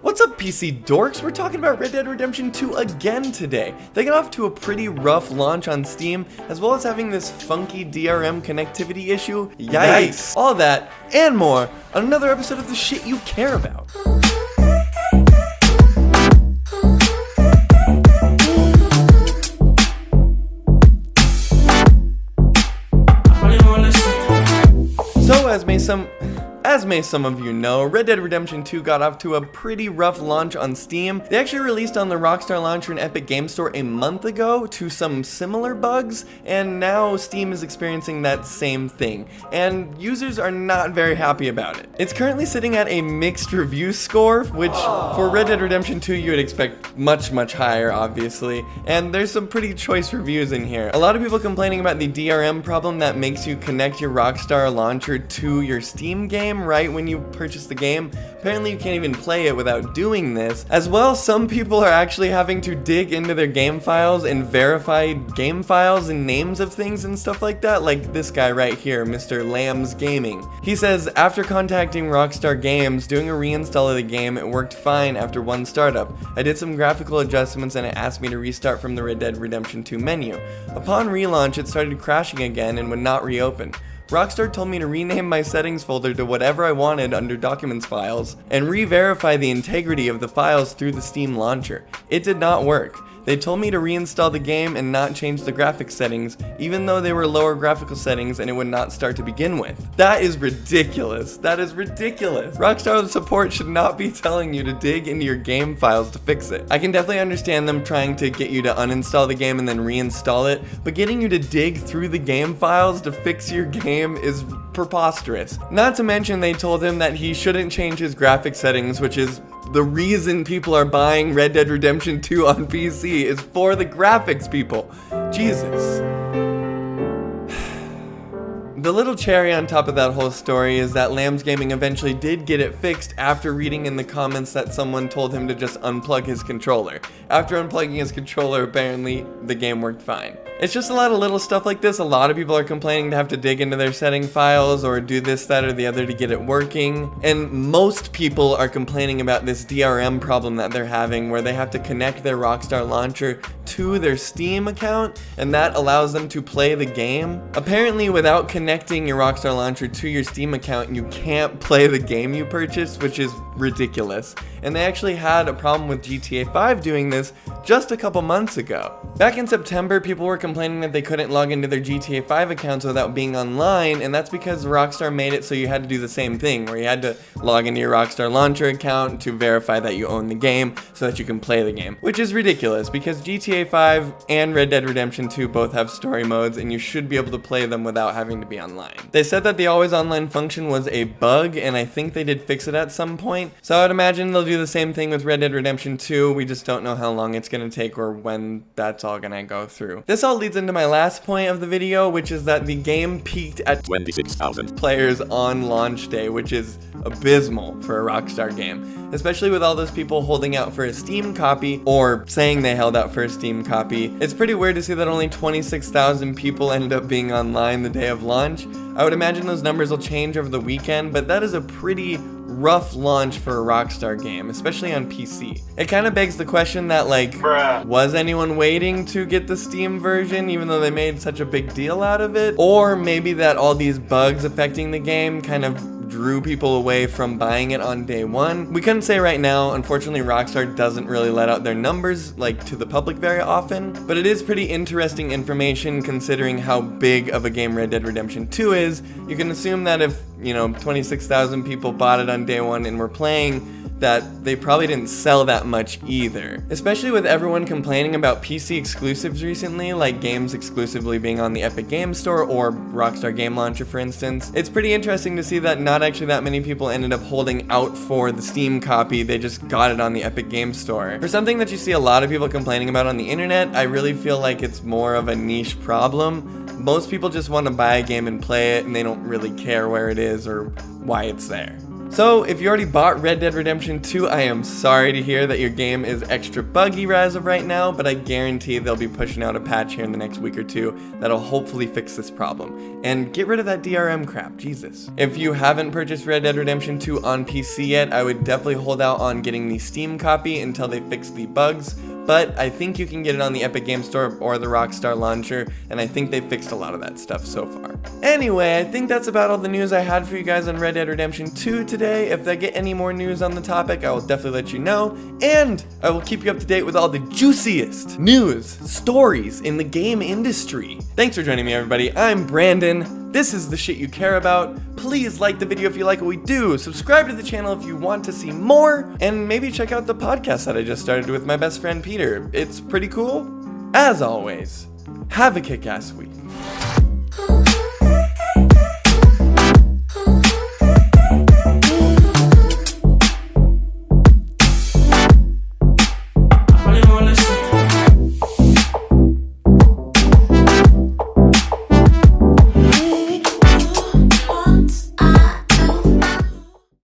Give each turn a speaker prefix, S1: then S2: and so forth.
S1: What's up, PC dorks? We're talking about Red Dead Redemption 2 again today. They got off to a pretty rough launch on Steam, as well as having this funky DRM connectivity issue. Yikes! All that and more on another episode of the shit you care about. So, as may some of you know, Red Dead Redemption 2 got off to a pretty rough launch on Steam. They actually released on the Rockstar Launcher and Epic Game Store a month ago to some similar bugs, and now Steam is experiencing that same thing, and users are not very happy about it. It's currently sitting at a mixed review score, which for Red Dead Redemption 2 you would expect much higher, obviously, and there's some pretty choice reviews in here. A lot of people complaining about the DRM problem that makes you connect your Rockstar Launcher to your Steam game right when you purchase the game. Apparently you can't even play it without doing this. As well, some people are actually having to dig into their game files and verify game files and names of things and stuff like that, like this guy right here, Mr. Lambs Gaming. He says, after contacting Rockstar Games, doing a reinstall of the game, it worked fine after one startup. I did some graphical adjustments and it asked me to restart from the Red Dead Redemption 2 menu. Upon relaunch, it started crashing again and would not reopen. Rockstar told me to rename my settings folder to whatever I wanted under Documents files and re-verify the integrity of the files through the Steam launcher. It did not work. They told me to reinstall the game and not change the graphics settings, even though they were lower graphical settings and it would not start to begin with. That is ridiculous. That is ridiculous. Rockstar support should not be telling you to dig into your game files to fix it. I can definitely understand them trying to get you to uninstall the game and then reinstall it, but getting you to dig through the game files to fix your game is preposterous. Not to mention they told him that he shouldn't change his graphics settings, which is the reason people are buying Red Dead Redemption 2 on PC, is for the graphics, people. Jesus. The little cherry on top of that whole story is that Lambs Gaming eventually did get it fixed after reading in the comments that someone told him to just unplug his controller. After unplugging his controller, apparently the game worked fine. It's just a lot of little stuff like this. A lot of people are complaining to have to dig into their setting files or do this, that, or the other to get it working. And most people are complaining about this DRM problem that they're having, where they have to connect their Rockstar Launcher to their Steam account, and that allows them to play the game. Apparently, without connecting your Rockstar Launcher to your Steam account, you can't play the game you purchased, which is ridiculous. And they actually had a problem with GTA 5 doing this just a couple months ago. Back in September, people were complaining that they couldn't log into their GTA 5 accounts without being online, and that's because Rockstar made it so you had to do the same thing, where you had to log into your Rockstar Launcher account to verify that you own the game so that you can play the game, which is ridiculous because GTA 5 and Red Dead Redemption 2 both have story modes, and you should be able to play them without having to be online. They said that the always online function was a bug, and I think they did fix it at some point, so I would imagine they'll do the same thing with Red Dead Redemption 2. We just don't know how long it's going to take or when that's all going to go through. This all leads into my last point of the video, which is that the game peaked at 26,000 players on launch day, which is abysmal for a Rockstar game, especially with all those people holding out for a Steam copy or saying they held out for a Steam copy. It's pretty weird to see that only 26,000 people ended up being online the day of launch. I would imagine those numbers will change over the weekend, but that is a pretty rough launch for a Rockstar game, especially on PC. It kind of begs the question that, like, was anyone waiting to get the Steam version even though they made such a big deal out of it? Or maybe that all these bugs affecting the game kind of drew people away from buying it on day one. We couldn't say right now. Unfortunately, Rockstar doesn't really let out their numbers like to the public very often, but it is pretty interesting information considering how big of a game Red Dead Redemption 2 is. You can assume that if, 26,000 people bought it on day one and were playing, that they probably didn't sell that much either. Especially with everyone complaining about PC exclusives recently, like games exclusively being on the Epic Game Store or Rockstar Game Launcher, for instance. It's pretty interesting to see that not actually that many people ended up holding out for the Steam copy, they just got it on the Epic Game Store. For something that you see a lot of people complaining about on the internet, I really feel like it's more of a niche problem. Most people just want to buy a game and play it, and they don't really care where it is or why it's there. So, if you already bought Red Dead Redemption 2, I am sorry to hear that your game is extra buggy as of right now, but I guarantee they'll be pushing out a patch here in the next week or two that'll hopefully fix this problem. And get rid of that DRM crap, Jesus. If you haven't purchased Red Dead Redemption 2 on PC yet, I would definitely hold out on getting the Steam copy until they fix the bugs. But I think you can get it on the Epic Game Store or the Rockstar Launcher, and I think they fixed a lot of that stuff so far. Anyway, I think that's about all the news I had for you guys on Red Dead Redemption 2 today. If I get any more news on the topic, I will definitely let you know, and I will keep you up to date with all the juiciest news, stories in the game industry. Thanks for joining me, everybody. I'm Brandon. This is the shit you care about. Please like the video if you like what we do, subscribe to the channel if you want to see more, and maybe check out the podcast that I just started with my best friend Peter. It's pretty cool. As always, have a kick-ass week.